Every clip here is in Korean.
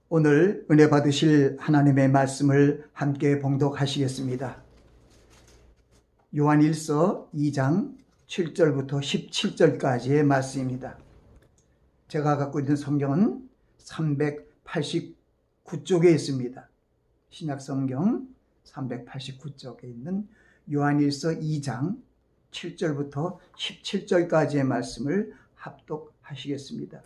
오늘 은혜 받으실 하나님의 말씀을 함께 봉독하시겠습니다. 요한일서 2장 7절부터 17절까지의 말씀입니다. 제가 갖고 있는 성경은 389쪽에 있습니다. 신약성경 389쪽에 있는 요한일서 2장 7절부터 17절까지의 말씀을 합독하시겠습니다.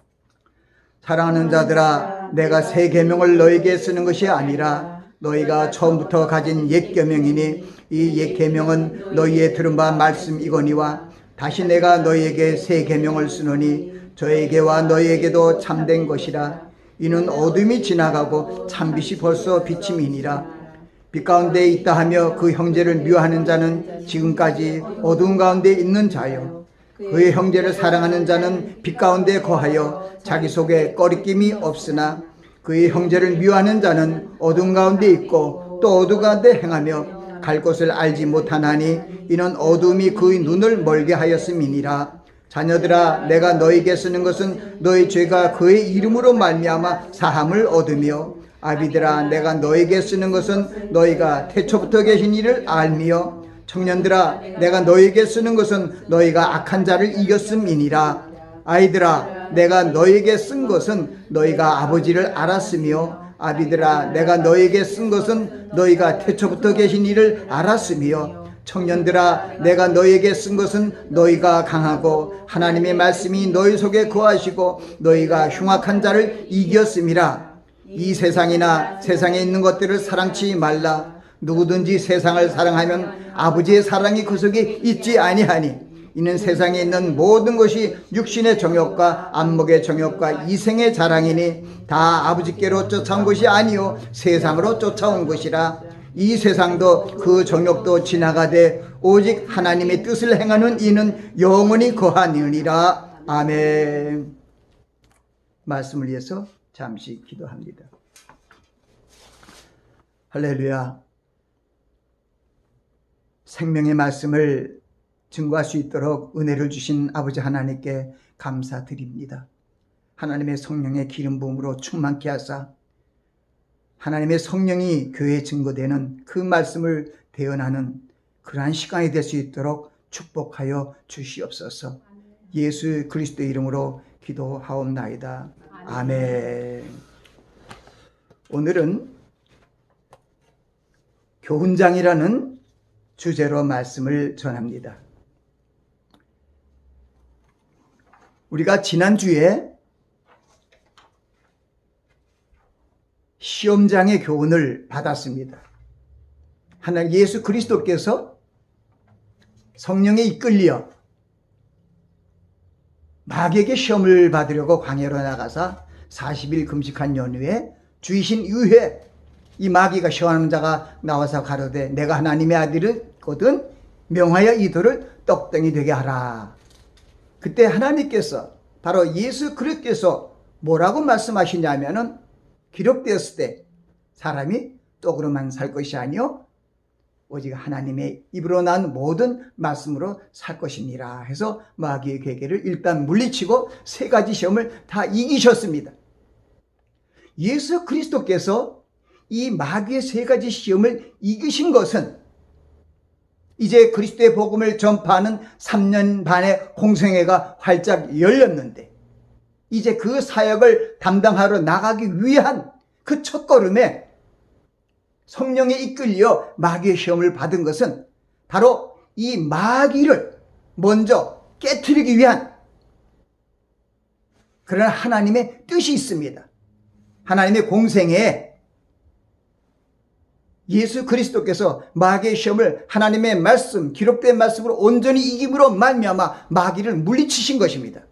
사랑하는 자들아, 내가 새 계명을 너에게 쓰는 것이 아니라 너희가 처음부터 가진 옛 계명이니 이 옛 계명은 너희의 들은 바 말씀이거니와 다시 내가 너희에게 새 계명을 쓰노니 저에게와 너희에게도 참된 것이라. 이는 어둠이 지나가고 참빛이 벌써 비침이니라. 빛 가운데 있다 하며 그 형제를 미워하는 자는 지금까지 어두운 가운데 있는 자요, 그의 형제를 사랑하는 자는 빛 가운데 거하여 자기 속에 꺼리낌이 없으나 그의 형제를 미워하는 자는 어둠 가운데 있고 또 어둠 가운데 행하며 갈 곳을 알지 못하나니 이는 어둠이 그의 눈을 멀게 하였음이니라. 자녀들아, 내가 너희에게 쓰는 것은 너희 죄가 그의 이름으로 말미암아 사함을 얻으며, 아비들아, 내가 너희에게 쓰는 것은 너희가 태초부터 계신 이를 알미요, 청년들아, 내가 너희에게 쓰는 것은 너희가 악한 자를 이겼음이니라. 아이들아, 내가 너희에게 쓴 것은 너희가 아버지를 알았으며, 아비들아, 내가 너희에게 쓴 것은 너희가 태초부터 계신 이를 알았으며, 청년들아, 내가 너희에게 쓴 것은 너희가 강하고 하나님의 말씀이 너희 속에 거하시고 너희가 흉악한 자를 이겼음이라. 이 세상이나 세상에 있는 것들을 사랑치 말라. 누구든지 세상을 사랑하면 아버지의 사랑이 그 속에 있지 아니하니, 이는 세상에 있는 모든 것이 육신의 정욕과 안목의 정욕과 이생의 자랑이니 다 아버지께로 쫓아온 것이 아니요 세상으로 쫓아온 것이라. 이 세상도 그 정욕도 지나가되 오직 하나님의 뜻을 행하는 이는 영원히 거하느니라. 아멘. 말씀을 위해서 잠시 기도합니다. 할렐루야. 생명의 말씀을 증거할 수 있도록 은혜를 주신 아버지 하나님께 감사드립니다. 하나님의 성령의 기름 부음으로 충만케 하사 하나님의 성령이 교회에 증거되는 그 말씀을 대언하는 그러한 시간이 될 수 있도록 축복하여 주시옵소서. 예수 그리스도의 이름으로 기도하옵나이다. 아멘. 오늘은 교훈장이라는 주제로 말씀을 전합니다. 우리가 지난주에 시험장의 교훈을 받았습니다. 하나님 예수 그리스도께서 성령에 이끌려 마귀에게 시험을 받으려고 광야로 나가사 40일 금식한 연후에 주이신 이후에 이 마귀가 시험하는 자가 나와서 가로되 내가 하나님의 아들이거든 명하여 이들을 떡덩이 되게 하라. 그때 하나님께서 바로 예수 그리스도께서 뭐라고 말씀하시냐면은 기록되었을 때 사람이 떡으로만 살 것이 아니요 오직 하나님의 입으로 난 모든 말씀으로 살 것이니라 해서 마귀의 괴계를 일단 물리치고 세 가지 시험을 다 이기셨습니다. 예수 그리스도께서 이 마귀의 세 가지 시험을 이기신 것은 이제 그리스도의 복음을 전파하는 3년 반의 공생애가 활짝 열렸는데 이제 그 사역을 담당하러 나가기 위한 그 첫걸음에 성령에 이끌려 마귀의 시험을 받은 것은 바로 이 마귀를 먼저 깨트리기 위한 그런 하나님의 뜻이 있습니다. 하나님의 공생애에 예수 그리스도께서 마귀의 시험을 하나님의 말씀, 기록된 말씀으로 온전히 이김으로 말미암아 마귀를 물리치신 것입니다.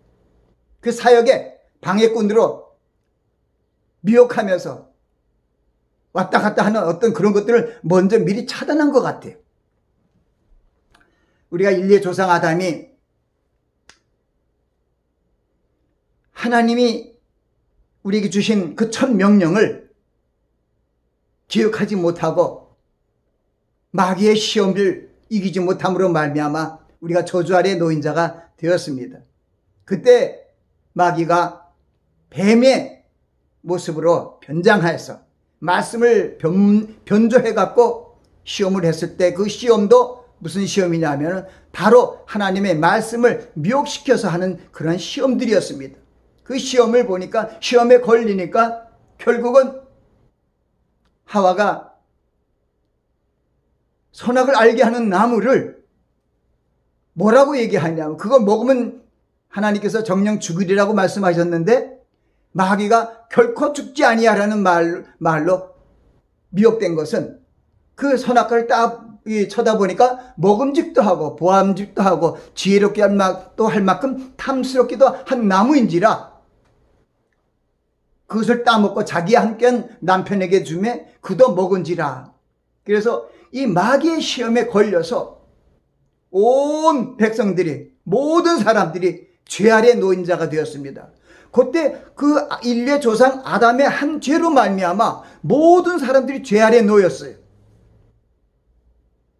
그 사역에 방해꾼으로 미혹하면서 왔다 갔다 하는 어떤 그런 것들을 먼저 미리 차단한 것 같아요. 우리가 인류의 조상 아담이 하나님이 우리에게 주신 그 첫 명령을 기억하지 못하고 마귀의 시험을 이기지 못함으로 말미암아 우리가 저주 아래 놓인 자가 되었습니다. 그때 마귀가 뱀의 모습으로 변장하여서 말씀을 변조해갖고 시험을 했을 때 그 시험도 무슨 시험이냐면 바로 하나님의 말씀을 미혹시켜서 하는 그런 시험들이었습니다. 그 시험을 보니까 시험에 걸리니까 결국은 하와가 선악을 알게 하는 나무를 뭐라고 얘기하냐면 그거 먹으면 하나님께서 정령 죽으리라고 말씀하셨는데 마귀가 결코 죽지 아니하라는 말로 미혹된 것은 그 선악과를 딱 쳐다보니까 먹음직도 하고 보암직도 하고 지혜롭게 할 만큼 탐스럽기도 한 나무인지라 그것을 따먹고 자기 한 켠 남편에게 주매 그도 먹은지라. 그래서 이 마귀의 시험에 걸려서 온 백성들이 모든 사람들이 죄 아래 놓인 자가 되었습니다. 그때 그 인류의 조상 아담의 한 죄로 말미암아 모든 사람들이 죄 아래 놓였어요.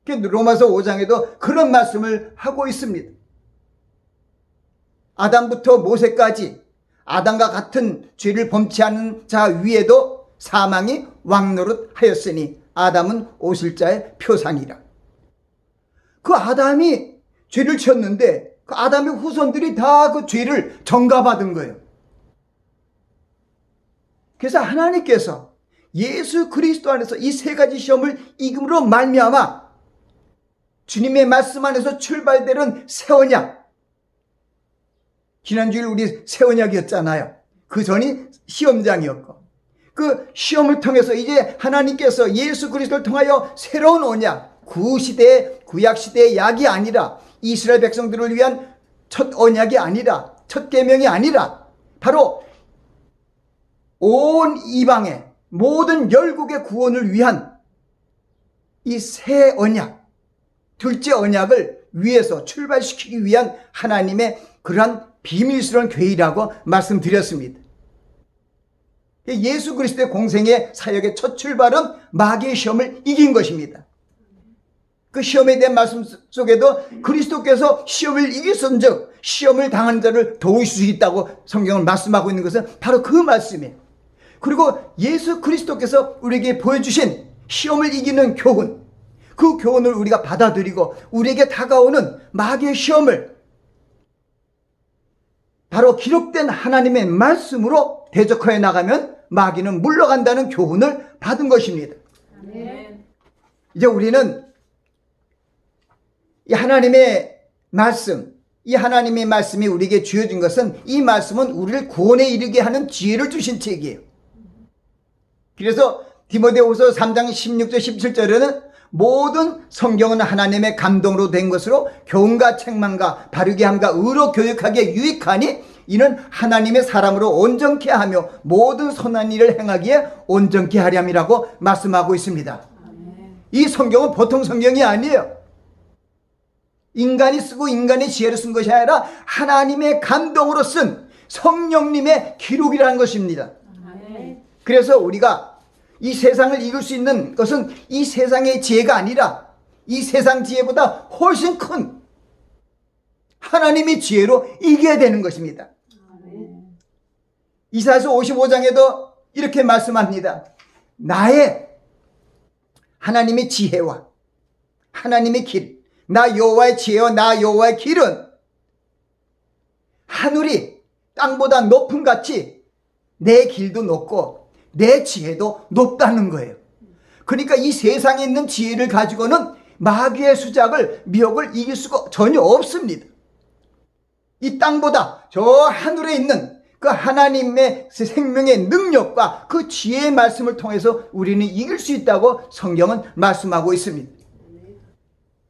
로마서 5장에도 그런 말씀을 하고 있습니다. 아담부터 모세까지 아담과 같은 죄를 범치 않은 자 위에도 사망이 왕노릇하였으니 아담은 오실자의 표상이라. 그 아담이 죄를 지었는데 그 아담의 후손들이 다 그 죄를 전가받은 거예요. 그래서 하나님께서 예수 그리스도 안에서 이 세 가지 시험을 이김으로 말미암아 주님의 말씀 안에서 출발되는 새 언약. 지난주일 우리 새 언약이었잖아요. 그 전이 시험장이었고 그 시험을 통해서 이제 하나님께서 예수 그리스도를 통하여 새로운 언약, 구시대의 구약시대의 약이 아니라 이스라엘 백성들을 위한 첫 언약이 아니라 첫 계명이 아니라 바로 온 이방의 모든 열국의 구원을 위한 이 새 언약, 둘째 언약을 위해서 출발시키기 위한 하나님의 그러한 비밀스러운 계획이라고 말씀드렸습니다. 예수 그리스도의 공생의 사역의 첫 출발은 마귀의 시험을 이긴 것입니다. 그 시험에 대한 말씀 속에도 그리스도께서 시험을 이기선즉 시험을 당한 자를 도우실 수 있다고 성경을 말씀하고 있는 것은 바로 그 말씀이에요. 그리고 예수 그리스도께서 우리에게 보여주신 시험을 이기는 교훈, 그 교훈을 우리가 받아들이고 우리에게 다가오는 마귀의 시험을 바로 기록된 하나님의 말씀으로 대적하여 나가면 마귀는 물러간다는 교훈을 받은 것입니다. 아멘. 이제 우리는 이 하나님의 말씀, 이 하나님의 말씀이 우리에게 주어진 것은 이 말씀은 우리를 구원에 이르게 하는 지혜를 주신 책이에요. 그래서 디모데후서 3장 16절 17절에는 모든 성경은 하나님의 감동으로 된 것으로 교훈과 책망과 바르게 함과 의로 교육하기에 유익하니 이는 하나님의 사람으로 온전케 하며 모든 선한 일을 행하기에 온전케 하렴이라고 말씀하고 있습니다. 이 성경은 보통 성경이 아니에요. 인간이 쓰고 인간의 지혜로 쓴 것이 아니라 하나님의 감동으로 쓴 성령님의 기록이라는 것입니다. 그래서 우리가 이 세상을 이길 수 있는 것은 이 세상의 지혜가 아니라 이 세상 지혜보다 훨씬 큰 하나님의 지혜로 이겨야 되는 것입니다. 이사야서 55장에도 이렇게 말씀합니다. 나의 하나님의 지혜와 하나님의 길, 나 여호와의 지혜와 나 여호와의 길은 하늘이 땅보다 높음 같이 내 길도 높고 내 지혜도 높다는 거예요. 그러니까 이 세상에 있는 지혜를 가지고는 마귀의 수작을, 미혹을 이길 수가 전혀 없습니다. 이 땅보다 저 하늘에 있는 그 하나님의 생명의 능력과 그 지혜의 말씀을 통해서 우리는 이길 수 있다고 성경은 말씀하고 있습니다.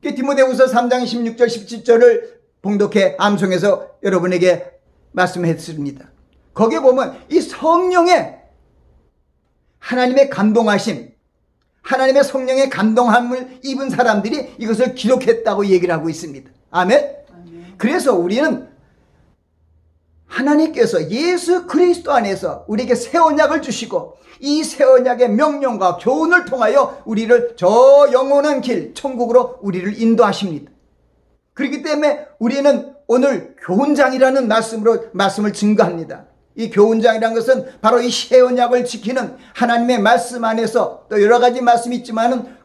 디모데후서 3장 16절 17절을 봉독해 암송해서 여러분에게 말씀했습니다. 거기에 보면 이 성령의 하나님의 감동하심, 하나님의 성령의 감동함을 입은 사람들이 이것을 기록했다고 얘기를 하고 있습니다. 아멘? 그래서 우리는 하나님께서 예수 그리스도 안에서 우리에게 새 언약을 주시고 이 새 언약의 명령과 교훈을 통하여 우리를 저 영원한 길, 천국으로 우리를 인도하십니다. 그렇기 때문에 우리는 오늘 교훈장이라는 말씀으로 말씀을 증거합니다. 이 교훈장이라는 것은 바로 이 새 언약을 지키는 하나님의 말씀 안에서 또 여러 가지 말씀이 있지만은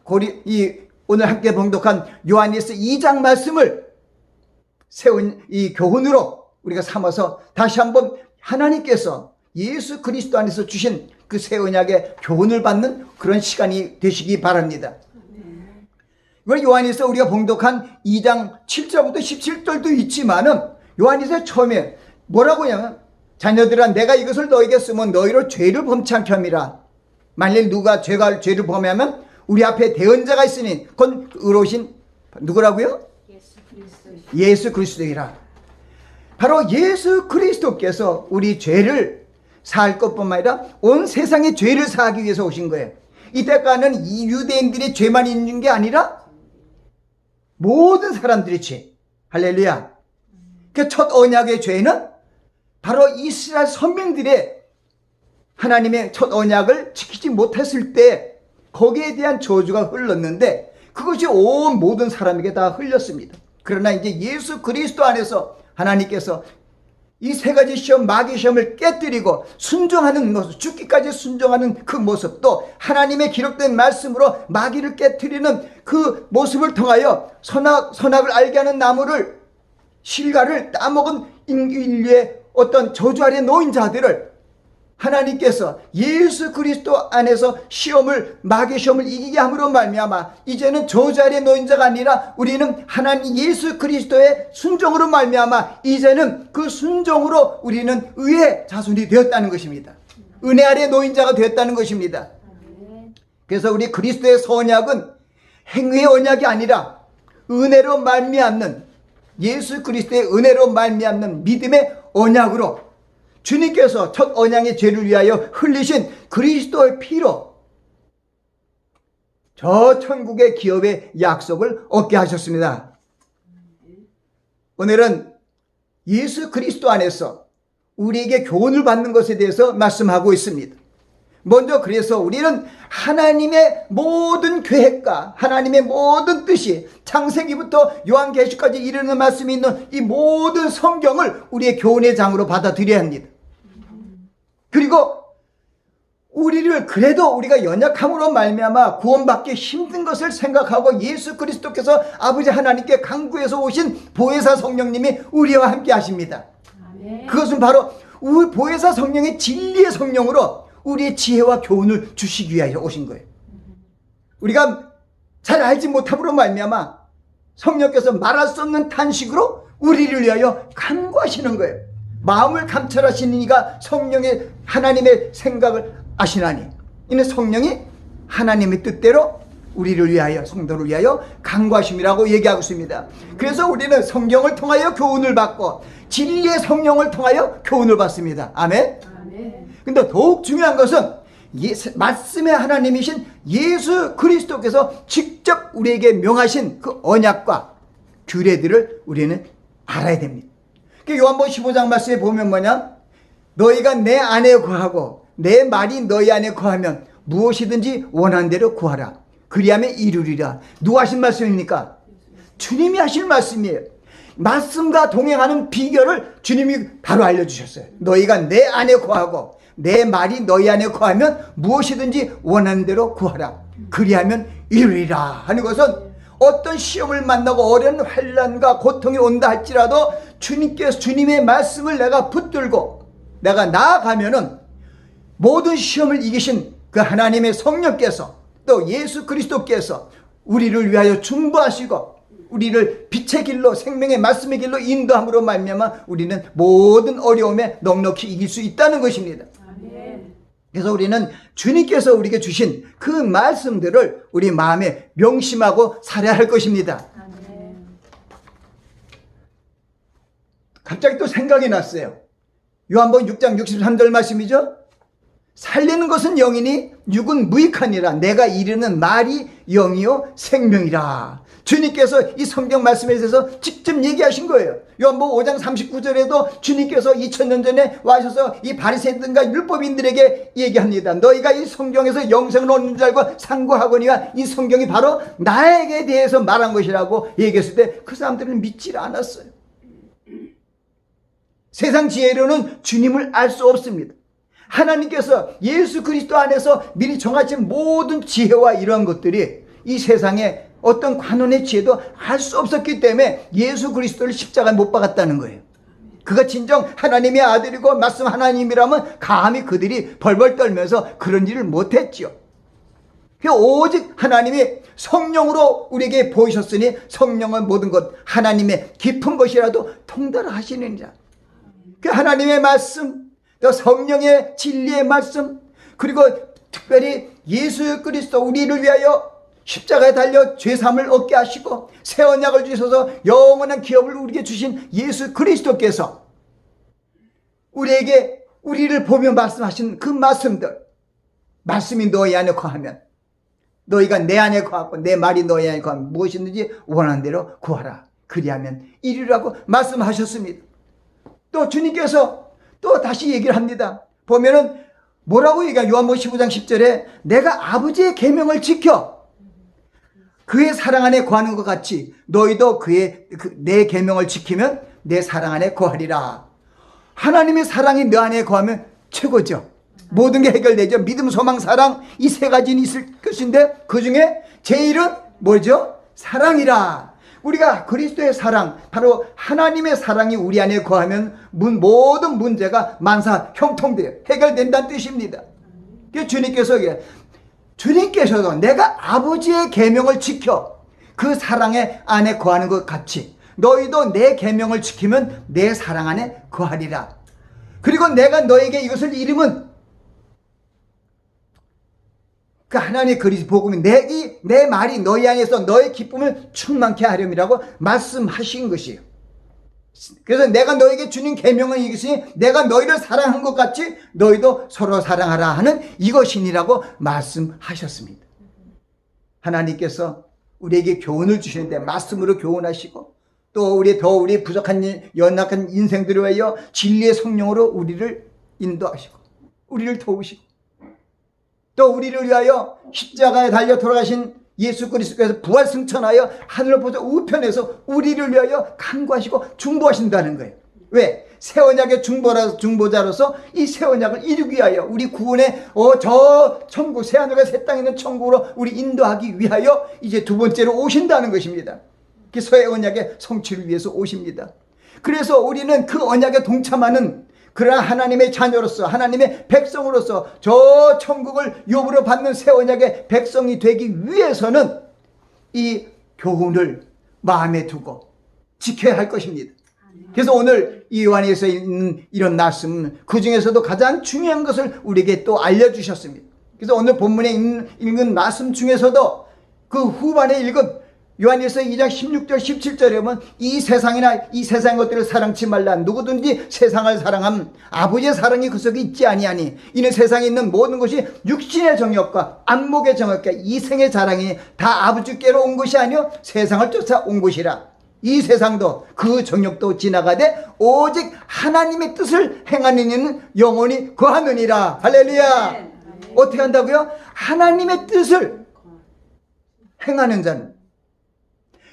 오늘 함께 봉독한 요한일서 2장 말씀을 세운 이 교훈으로 우리가 삼아서 다시 한번 하나님께서 예수 그리스도 안에서 주신 그 새 언약의 교훈을 받는 그런 시간이 되시기 바랍니다. 이걸 요한일서 우리가 봉독한 2장 7절부터 17절도 있지만은 요한일서 처음에 뭐라고 하냐면 자녀들아 내가 이것을 너에게 쓰면 너희로 죄를 범치 않게 함이라. 만일 누가 죄를 범하면 우리 앞에 대언자가 있으니 그건 의로우신 누구라고요? 예수 그리스도이라. 바로 예수 그리스도께서 우리 죄를 사할 것뿐만 아니라 온 세상의 죄를 사하기 위해서 오신 거예요. 이때까지는 이 유대인들이 죄만 있는 게 아니라 모든 사람들의 죄. 할렐루야. 그 첫 언약의 죄는 바로 이스라엘 선민들의 하나님의 첫 언약을 지키지 못했을 때 거기에 대한 저주가 흘렀는데 그것이 온 모든 사람에게 다 흘렸습니다. 그러나 이제 예수 그리스도 안에서 하나님께서 이 세 가지 시험, 마귀 시험을 깨뜨리고 순종하는 모습, 죽기까지 순종하는 그 모습, 또 하나님의 기록된 말씀으로 마귀를 깨뜨리는 그 모습을 통하여 선악을 알게 하는 나무를, 실과를 따먹은 인류의 어떤 저주 아래 놓인 자들을 하나님께서 예수 그리스도 안에서 마귀 시험을 이기게 함으로 말미암아 이제는 저주 아래 놓인 자가 아니라 우리는 하나님 예수 그리스도의 순종으로 말미암아 이제는 그 순종으로 우리는 의의 자손이 되었다는 것입니다. 은혜 아래 놓인 자가 되었다는 것입니다. 그래서 우리 그리스도의 언약은 행위의 언약이 아니라 은혜로 말미암는, 예수 그리스도의 은혜로 말미암는 믿음의 언약으로 주님께서 첫 언약의 죄를 위하여 흘리신 그리스도의 피로 저 천국의 기업의 약속을 얻게 하셨습니다. 오늘은 예수 그리스도 안에서 우리에게 교훈을 받는 것에 대해서 말씀하고 있습니다. 먼저 그래서 우리는 하나님의 모든 계획과 하나님의 모든 뜻이 창세기부터 요한계시까지 이르는 말씀이 있는 이 모든 성경을 우리의 교훈의 장으로 받아들여야 합니다. 그리고 우리를 그래도 우리가 연약함으로 말미암아 구원받기 힘든 것을 생각하고 예수 그리스도께서 아버지 하나님께 간구해서 오신 보혜사 성령님이 우리와 함께 하십니다. 아멘. 그것은 바로 우리 보혜사 성령의 진리의 성령으로 우리의 지혜와 교훈을 주시기 위하여 오신 거예요. 우리가 잘 알지 못함으로 말미암아 성령께서 말할 수 없는 탄식으로 우리를 위하여 간구하시는 거예요. 마음을 감찰하시는 이가 성령의 하나님의 생각을 아시나니 이는 성령이 하나님의 뜻대로 우리를 위하여, 성도를 위하여 간구하심이라고 얘기하고 있습니다. 그래서 우리는 성경을 통하여 교훈을 받고 진리의 성령을 통하여 교훈을 받습니다. 아멘. 근데 더욱 중요한 것은 말씀의 하나님이신 예수 그리스도께서 직접 우리에게 명하신 그 언약과 규례들을 우리는 알아야 됩니다. 요한복음 15장 말씀에 보면 뭐냐? 너희가 내 안에 거하고 내 말이 너희 안에 거하면 무엇이든지 원하는 대로 구하라. 그리하면 이루리라. 누가 하신 말씀입니까? 주님이 하신 말씀이에요. 말씀과 동행하는 비결을 주님이 바로 알려주셨어요. 너희가 내 안에 거하고 내 말이 너희 안에 거하면 무엇이든지 원하는 대로 구하라. 그리하면 이루리라 하는 것은 어떤 시험을 만나고 어려운 환난과 고통이 온다 할지라도 주님의 말씀을 내가 붙들고 내가 나아가면은 모든 시험을 이기신 그 하나님의 성령께서 또 예수 그리스도께서 우리를 위하여 중보하시고 우리를 빛의 길로, 생명의 말씀의 길로 인도함으로 말미암아 우리는 모든 어려움에 넉넉히 이길 수 있다는 것입니다. 그래서 우리는 주님께서 우리에게 주신 그 말씀들을 우리 마음에 명심하고 살아야 할 것입니다. 갑자기 또 생각이 났어요. 요한복음 6장 63절 말씀이죠. 살리는 것은 영이니 육은 무익하니라. 내가 이르는 말이 영이요 생명이라. 주님께서 이 성경 말씀에 대해서 직접 얘기하신 거예요. 요한복음 5장 39절에도 주님께서 2000년 전에 와셔서 이 바리새인들과 율법인들에게 얘기합니다. 너희가 이 성경에서 영생을 얻는 줄 알고 상고하거니와 이 성경이 바로 나에게 대해서 말한 것이라고 얘기했을 때 그 사람들은 믿지 않았어요. 세상 지혜로는 주님을 알 수 없습니다. 하나님께서 예수 그리스도 안에서 미리 정하신 모든 지혜와 이러한 것들이 이 세상에 어떤 관원의 지혜도 알 수 없었기 때문에 예수 그리스도를 십자가에 못 박았다는 거예요. 그가 진정 하나님의 아들이고 말씀 하나님이라면 감히 그들이 벌벌 떨면서 그런 일을 못했죠. 오직 하나님이 성령으로 우리에게 보이셨으니 성령은 모든 것 하나님의 깊은 것이라도 통달하시는 자. 그 하나님의 말씀, 또 성령의 진리의 말씀, 그리고 특별히 예수 그리스도 우리를 위하여 십자가에 달려 죄사함을 얻게 하시고 새 언약을 주셔서 영원한 기업을 우리에게 주신 예수 그리스도께서 우리에게 우리를 보며 말씀하신 그 말씀들, 말씀이 너희 안에 거하면 너희가 내 안에 거하고 내 말이 너희 안에 거하면 무엇이든지 원하는 대로 구하라. 그리하면 이루라고 말씀하셨습니다. 또 주님께서 또 다시 얘기를 합니다. 보면은 뭐라고 얘기해요? 요한복음 15장 10절에 내가 아버지의 계명을 지켜 그의 사랑 안에 거하는 것 같이 너희도 내 계명을 지키면 내 사랑 안에 거하리라. 하나님의 사랑이 너 안에 거하면 최고죠. 모든 게 해결되죠. 믿음, 소망, 사랑 이 세 가지는 있을 것인데 그 중에 제일은 뭐죠? 사랑이라. 우리가 그리스도의 사랑, 바로 하나님의 사랑이 우리 안에 거하면 모든 문제가 만사 형통돼요. 해결된다는 뜻입니다. 주님께서도 내가 아버지의 계명을 지켜 그 사랑의 안에 거하는 것 같이 너희도 내 계명을 지키면 내 사랑 안에 거하리라. 그리고 내가 너에게 이것을 이름은 그 하나님의 그리스도 복음이 내 말이 너희 안에서 너의 기쁨을 충만케 하렴이라고 말씀하신 것이에요. 그래서 내가 너에게 주는 계명은 이것이 내가 너희를 사랑한 것 같이 너희도 서로 사랑하라 하는 이것이니라고 말씀하셨습니다. 하나님께서 우리에게 교훈을 주시는데 말씀으로 교훈하시고 또 우리 부족한 연약한 인생들을 위하여 진리의 성령으로 우리를 인도하시고 우리를 도우시고 또 우리를 위하여 십자가에 달려 돌아가신 예수 그리스도께서 부활 승천하여 하늘을 보좌 우편에서 우리를 위하여 간구하시고 중보하신다는 거예요. 왜? 새 언약의 중보자로서 이 새 언약을 이루기 위하여 우리 구원의 저 천국 새 하늘과 새 땅에 있는 천국으로 우리 인도하기 위하여 이제 두 번째로 오신다는 것입니다. 그 새 언약의 성취를 위해서 오십니다. 그래서 우리는 그 언약에 동참하는 그러나 하나님의 자녀로서 하나님의 백성으로서 저 천국을 유업으로 받는 새 언약의 백성이 되기 위해서는 이 교훈을 마음에 두고 지켜야 할 것입니다. 그래서 오늘 이 요한에서 있는 이런 말씀은 그 중에서도 가장 중요한 것을 우리에게 또 알려주셨습니다. 그래서 오늘 본문에 읽은 말씀 중에서도 그 후반에 읽은 요한일서 2장 16절 17절에 보면 이 세상이나 이 세상 것들을 사랑치 말라. 누구든지 세상을 사랑함 아버지의 사랑이 그 속에 있지 아니하니 이는 세상에 있는 모든 것이 육신의 정욕과 안목의 정욕과 이생의 자랑이 다 아버지께로 온 것이 아니요 세상을 쫓아 온 것이라. 이 세상도 그 정욕도 지나가되 오직 하나님의 뜻을 행하는 이는 영원히 거하느니라. 할렐루야. 어떻게 한다고요? 하나님의 뜻을 행하는 자는,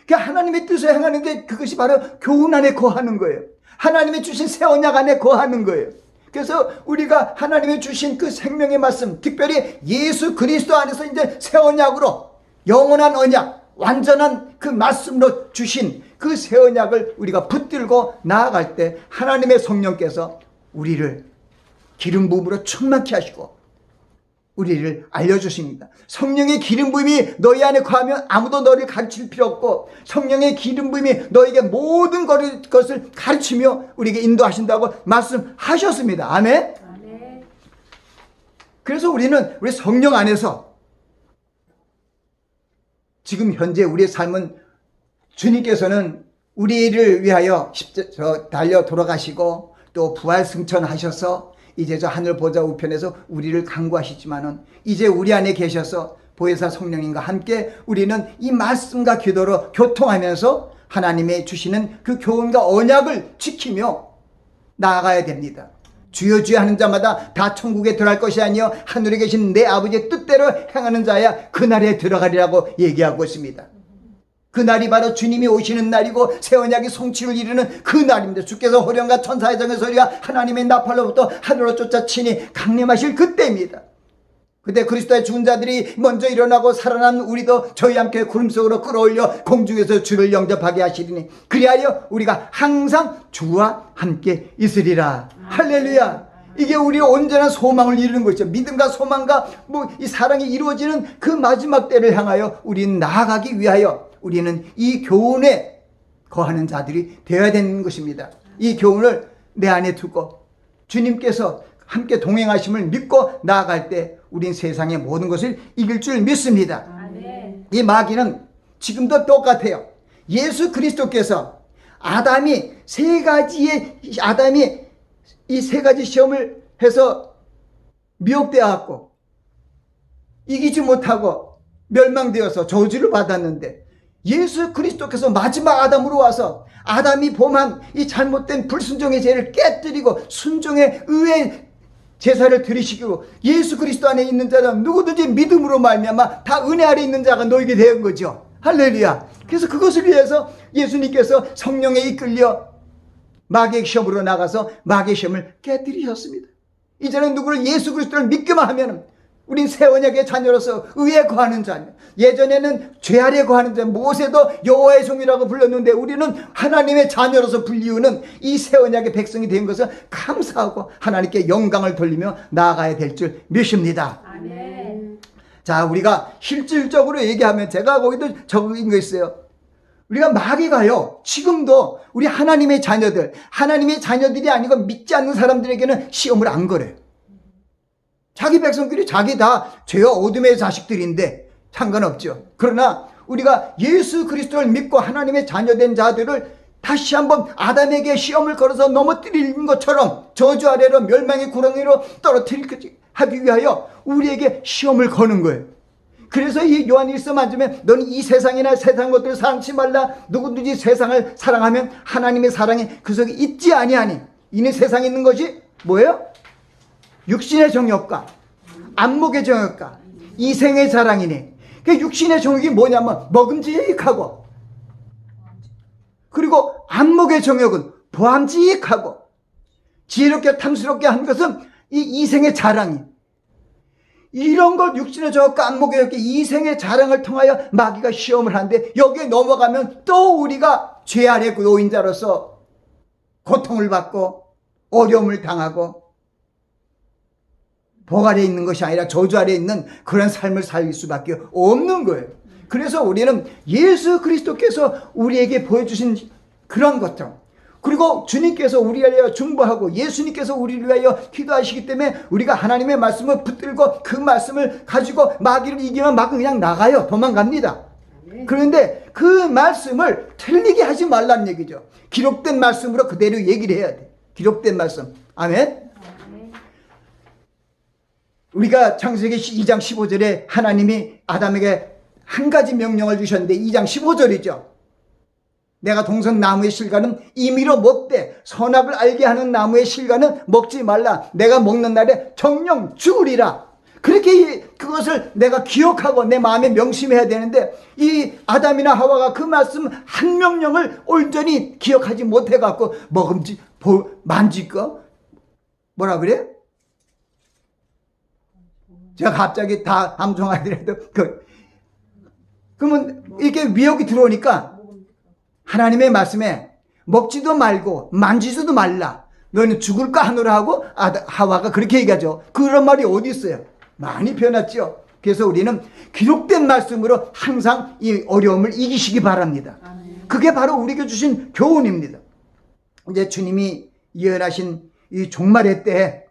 하나님의 뜻을 행하는데 그것이 바로 교훈 안에 거하는 거예요. 하나님의 주신 새 언약 안에 거하는 거예요. 그래서 우리가 하나님의 주신 그 생명의 말씀, 특별히 예수 그리스도 안에서 이제 새 언약으로 영원한 언약, 완전한 그 말씀으로 주신 그 새 언약을 우리가 붙들고 나아갈 때 하나님의 성령께서 우리를 기름 부음으로 충만케 하시고 우리를 알려주십니다. 성령의 기름 부음이 너희 안에 거하면 아무도 너를 가르칠 필요 없고 성령의 기름 부음이 너에게 모든 것을 가르치며 우리에게 인도하신다고 말씀하셨습니다. 아멘. 그래서 우리는 우리 성령 안에서 지금 현재 우리의 삶은 주님께서는 우리를 위하여 달려 돌아가시고 또 부활 승천하셔서 이제 저 하늘 보좌 우편에서 우리를 간구하시지만은 이제 우리 안에 계셔서 보혜사 성령님과 함께 우리는 이 말씀과 기도로 교통하면서 하나님의 주시는 그 교훈과 언약을 지키며 나아가야 됩니다. 주여 주여 하는 자마다 다 천국에 들어갈 것이 아니요 하늘에 계신 내 아버지의 뜻대로 행하는 자야 그날에 들어가리라고 얘기하고 있습니다. 그 날이 바로 주님이 오시는 날이고 새 언약이 성취를 이루는 그 날입니다. 주께서 호령과 천사의 정의 소리와 하나님의 나팔로부터 하늘로 쫓아치니 강림하실 그때입니다. 그때 그리스도의 죽은 자들이 먼저 일어나고 살아난 우리도 저희 함께 구름 속으로 끌어올려 공중에서 주를 영접하게 하시리니 그리하여 우리가 항상 주와 함께 있으리라. 할렐루야. 이게 우리의 온전한 소망을 이루는 것이죠. 믿음과 소망과 이 사랑이 이루어지는 그 마지막 때를 향하여 우리는 나아가기 위하여 우리는 이 교훈에 거하는 자들이 되어야 되는 것입니다. 이 교훈을 내 안에 두고 주님께서 함께 동행하심을 믿고 나아갈 때 우린 세상의 모든 것을 이길 줄 믿습니다. 아멘. 이 마귀는 지금도 똑같아요. 예수 그리스도께서 아담이 이 세 가지 시험을 해서 미혹되어 갖고 이기지 못하고 멸망되어서 저주를 받았는데 예수 그리스도께서 마지막 아담으로 와서 아담이 범한 이 잘못된 불순종의 죄를 깨뜨리고 순종의 의의 제사를 드리시고 예수 그리스도 안에 있는 자는 누구든지 믿음으로 말미암아 다 은혜 아래 있는 자가 너에게 된 거죠. 할렐루야. 그래서 그것을 위해서 예수님께서 성령에 이끌려 마귀의 시험으로 나가서 마귀의 시험을 깨뜨리셨습니다. 이제는 누구를 예수 그리스도를 믿기만 하면 우린 새 언약의 자녀로서 의에 거하는 자녀. 예전에는 죄 아래 거하는 자녀. 모세도 여호와의 종이라고 불렀는데 우리는 하나님의 자녀로서 불리우는 이 새 언약의 백성이 된 것을 감사하고 하나님께 영광을 돌리며 나아가야 될 줄 믿습니다. 아멘. 자, 우리가 실질적으로 얘기하면 제가 거기도 적은 거 있어요. 우리가 마귀가요, 지금도 우리 하나님의 자녀들이 아니고 믿지 않는 사람들에게는 시험을 안 걸어요. 자기 백성끼리 자기 다 죄와 어둠의 자식들인데 상관없죠. 그러나 우리가 예수 그리스도를 믿고 하나님의 자녀된 자들을 다시 한번 아담에게 시험을 걸어서 넘어뜨리는 것처럼 저주 아래로 멸망의 구렁이로 떨어뜨리기 하기 위하여 우리에게 시험을 거는 거예요. 그래서 이 요한일서 만지면 너는 이 세상이나 세상 것들을 사랑치 말라. 누구든지 세상을 사랑하면 하나님의 사랑이 그 속에 있지 아니하니. 이는 세상에 있는 것이 뭐예요? 육신의 정욕과 안목의 정욕과 이생의 자랑이니. 그 육신의 정욕이 뭐냐면 먹음직하고, 그리고 안목의 정욕은 보암직하고, 지혜롭게 탐스럽게 한 것은 이 이생의 자랑이. 이런 것 육신의 정욕과 안목의 정욕, 이생의 자랑을 통하여 마귀가 시험을 하는데 여기에 넘어가면 또 우리가 죄 아래 노인자로서 고통을 받고 어려움을 당하고 복 아래 있는 것이 아니라 저주 아래 있는 그런 삶을 살 수밖에 없는 거예요. 그래서 우리는 예수 그리스도께서 우리에게 보여주신 그런 것들, 그리고 주님께서 우리를 위하여 중보하고 예수님께서 우리를 위하여 기도하시기 때문에 우리가 하나님의 말씀을 붙들고 그 말씀을 가지고 마귀를 이기면 마귀 그냥 나가요. 도망갑니다. 그런데 그 말씀을 틀리게 하지 말라는 얘기죠. 기록된 말씀으로 그대로 얘기를 해야 돼. 기록된 말씀. 아멘. 우리가 창세기 2장 15절에 하나님이 아담에게 한 가지 명령을 주셨는데 2장 15절이죠. 내가 동산 나무의 실과는 임의로 먹되 선악을 알게 하는 나무의 실과는 먹지 말라. 내가 먹는 날에 정령 죽으리라. 그렇게 그것을 내가 기억하고 내 마음에 명심해야 되는데 이 아담이나 하와가 그 말씀 한 명령을 온전히 기억하지 못해갖고 만지고 뭐라 그래? 제가 갑자기 다 암송하더라도 그러면 이렇게 미혹이 들어오니까 하나님의 말씀에 먹지도 말고 만지지도 말라. 너는 죽을까 하노라 하고 하와가 그렇게 얘기하죠. 그런 말이 어디 있어요? 많이 변했죠. 그래서 우리는 기록된 말씀으로 항상 이 어려움을 이기시기 바랍니다. 그게 바로 우리에게 주신 교훈입니다. 이제 주님이 예언하신 이 종말의 때에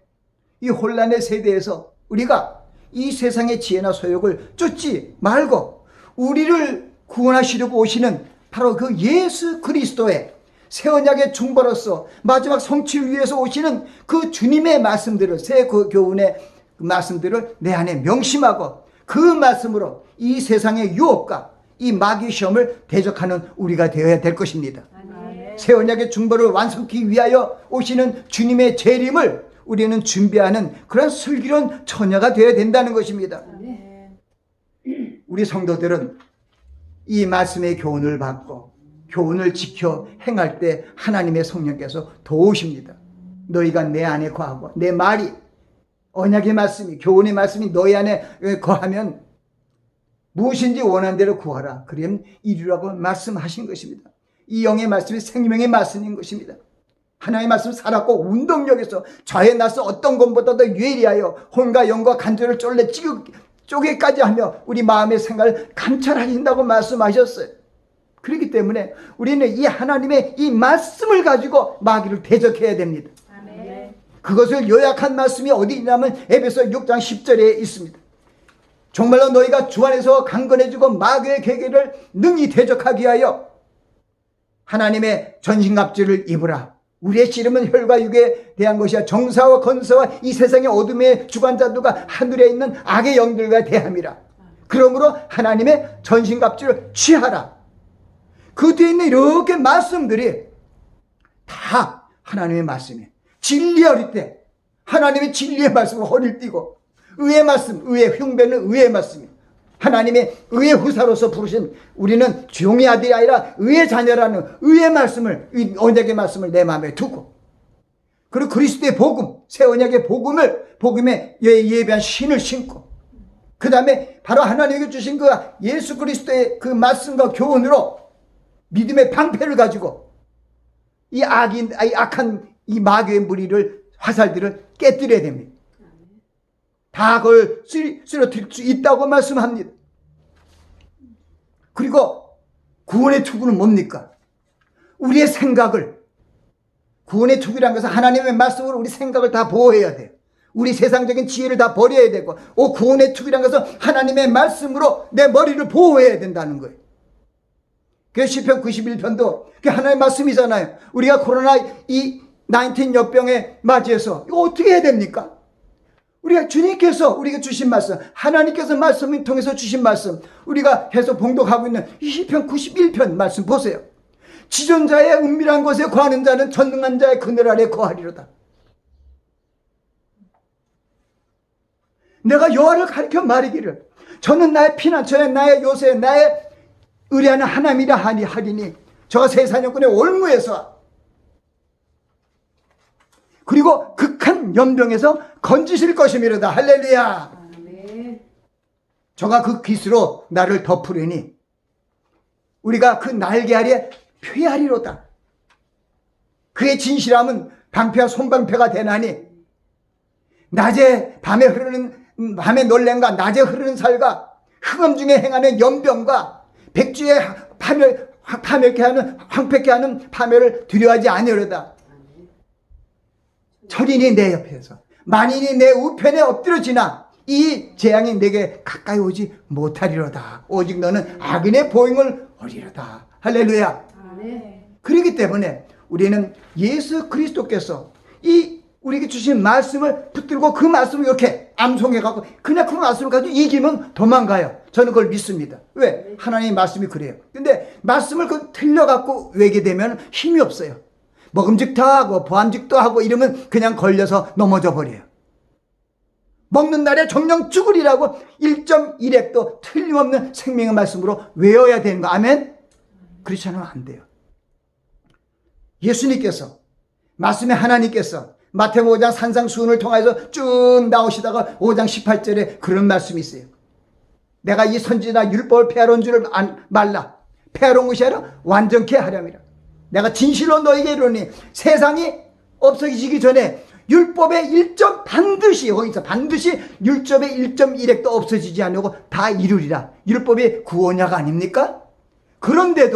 이 혼란의 세대에서 우리가 이 세상의 지혜나 소욕을 쫓지 말고 우리를 구원하시려고 오시는 바로 그 예수 그리스도의 새 언약의 중보로서 마지막 성취를 위해서 오시는 그 주님의 말씀들을, 새 그 교훈의 말씀들을 내 안에 명심하고 그 말씀으로 이 세상의 유혹과 이 마귀 시험을 대적하는 우리가 되어야 될 것입니다. 새 언약의 중보를 완성하기 위하여 오시는 주님의 재림을 우리는 준비하는 그런 슬기로운 처녀가 되어야 된다는 것입니다. 우리 성도들은 이 말씀의 교훈을 받고 교훈을 지켜 행할 때 하나님의 성령께서 도우십니다. 너희가 내 안에 거하고 내 말이, 언약의 말씀이, 교훈의 말씀이 너희 안에 거하면 무엇인지 원하는 대로 구하라. 그러면 이루라고 말씀하신 것입니다. 이 영의 말씀이 생명의 말씀인 것입니다. 하나님의 말씀 살았고 운동력에서 좌에 나서 어떤 것보다도 유리하여 혼과 영과 간절을 쪼개까지 하며 우리 마음의 생각을 감찰하신다고 말씀하셨어요. 그렇기 때문에 우리는 이 하나님의 이 말씀을 가지고 마귀를 대적해야 됩니다. 아멘. 그것을 요약한 말씀이 어디 있냐면 에베소 6장 10절에 있습니다. 정말로 너희가 주 안에서 강건해지고 마귀의 계계를 능히 대적하기 위하여 하나님의 전신갑주를 입으라. 우리의 씨름은 혈과 육에 대한 것이야 정사와 건사와 이 세상의 어둠의 주관자들과 하늘에 있는 악의 영들과 대함이라. 그러므로 하나님의 전신갑주를 취하라. 그 뒤에 있는 이렇게 말씀들이 다 하나님의 말씀이에요. 진리 어릴 때 하나님의 진리의 말씀을 허리를 띄고 의의 말씀, 의의 흉배는 의의 말씀이에요. 하나님의 의의 후사로서 부르신 우리는 종의 아들이 아니라 의의 자녀라는 의의 말씀을, 언약의 말씀을 내 마음에 두고, 그리고 그리스도의 복음, 새 언약의 복음에 예배한 신을 신고, 그 다음에 바로 하나님께 주신 그 예수 그리스도의 그 말씀과 교훈으로 믿음의 방패를 가지고 이 악한 이 마귀의 무리를, 화살들을 깨뜨려야 됩니다. 다 그걸 쓰러뜨릴 수 있다고 말씀합니다. 그리고 구원의 투구는 뭡니까? 우리의 생각을, 구원의 투구라는 것은 하나님의 말씀으로 우리 생각을 다 보호해야 돼요. 우리 세상적인 지혜를 다 버려야 되고, 구원의 투구라는 것은 하나님의 말씀으로 내 머리를 보호해야 된다는 거예요. 그래서 시편 91편도 하나님의 말씀이잖아요. 우리가 코로나 이 19 역병에 맞이해서 이거 어떻게 해야 됩니까? 우리가 주님께서 우리가 주신 말씀, 하나님께서 말씀을 통해서 주신 말씀, 우리가 계속 봉독하고 있는 이 시편 91편 말씀 보세요. 지존자의 은밀한 곳에 거하는 자는 전능한 자의 그늘 아래 거하리로다. 내가 여호와를 가리켜 말하기를 저는 나의 피난처에 나의 요새 나의 의뢰하는 하나님이라 하리니 저가 세사냥꾼의 올무에서 그리고 극한 연병에서 건지실 것이미로다. 할렐루야. 아멘. 저가 그 깃으로 나를 덮으리니 우리가 그 날개 아래 표하리로다. 그의 진실함은 방패와 손방패가 되나니 낮에 밤에 놀랜과 낮에 흐르는 살과 흑암 중에 행하는 연병과 백주에 파멸케 하는 황폐케 하는 파멸을 두려워하지 아니하리로다. 천인이 내 옆에서 만인이 내 우편에 엎드려지나 이 재앙이 내게 가까이 오지 못하리로다. 오직 너는 악인의 보응을 어리로다. 할렐루야. 아멘. 그렇기 때문에 우리는 예수 그리스도께서 이 우리에게 주신 말씀을 붙들고 그 말씀을 이렇게 암송해갖고 그냥 그 말씀을 가지고 이기면 도망가요. 저는 그걸 믿습니다. 왜? 하나님의 말씀이 그래요. 근데 말씀을 틀려갖고 외게 되면 힘이 없어요. 먹음직도 하고 보암직도 하고 이러면 그냥 걸려서 넘어져 버려요. 먹는 날에 정령 죽으리라고 1.1핵도 틀림없는 생명의 말씀으로 외워야 되는 거. 아멘? 그렇지 않으면 안 돼요. 예수님께서, 말씀의 하나님께서 마태복음 5장 산상수훈을 통해서 쭉 나오시다가 5장 18절에 그런 말씀이 있어요. 내가 이 선지나 율법을 폐하러 온 줄을 말라. 폐하러 온 것이 아니라 완전케 하렴이라. 내가 진실로 너에게 이르노니 세상이 없어지기 전에 율법의 1점 반드시 율법의 1.1핵도 없어지지 않고 다 이루리라. 율법이 구원약 아닙니까? 그런데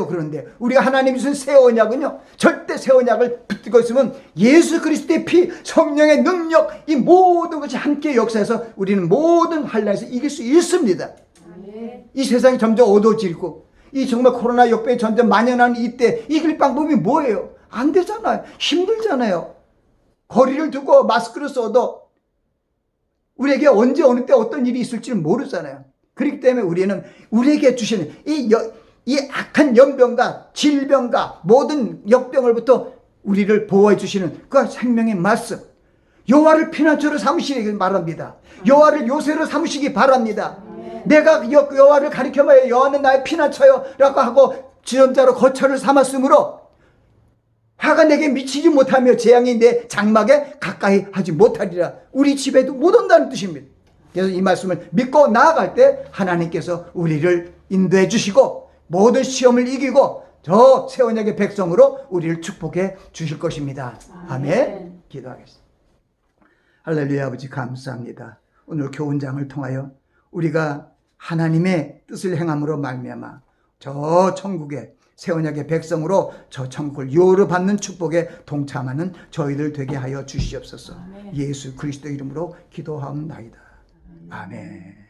우리가 하나님이 주신 새 언약은요, 절대 새 언약을 붙들고 있으면 예수 그리스도의 피, 성령의 능력, 이 모든 것이 함께 역사해서 우리는 모든 환난에서 이길 수 있습니다. 이 세상이 점점 어두워지고 이 정말 코로나 역병이 점점 만연하는 이때 이길 방법이 뭐예요? 안 되잖아요. 힘들잖아요. 거리를 두고 마스크를 써도 우리에게 언제 어느 때 어떤 일이 있을지는 모르잖아요. 그렇기 때문에 우리는 우리에게 주시는 이 악한 연병과 질병과 모든 역병으로부터 우리를 보호해 주시는 그 생명의 말씀, 여호와를 피난처로 삼으시기 바랍니다. 여호와를 요새로 삼으시기 바랍니다. 내가 여호와를 가리켜봐야 여호와는 나의 피난처요 라고 하고 지존자로 거처를 삼았으므로 화가 내게 미치지 못하며 재앙이 내 장막에 가까이 하지 못하리라. 우리 집에도 못 온다는 뜻입니다. 그래서 이 말씀을 믿고 나아갈 때 하나님께서 우리를 인도해 주시고 모든 시험을 이기고 저 새 언약의 백성으로 우리를 축복해 주실 것입니다. 아멘. 기도하겠습니다. 할렐루야. 아버지 감사합니다. 오늘 교훈장을 통하여 우리가 하나님의 뜻을 행함으로 말미암아 저 천국에 새 언약의 백성으로 저 천국을 유업으로 받는 축복에 동참하는 저희들 되게 하여 주시옵소서. 예수 그리스도 이름으로 기도하옵나이다. 아멘.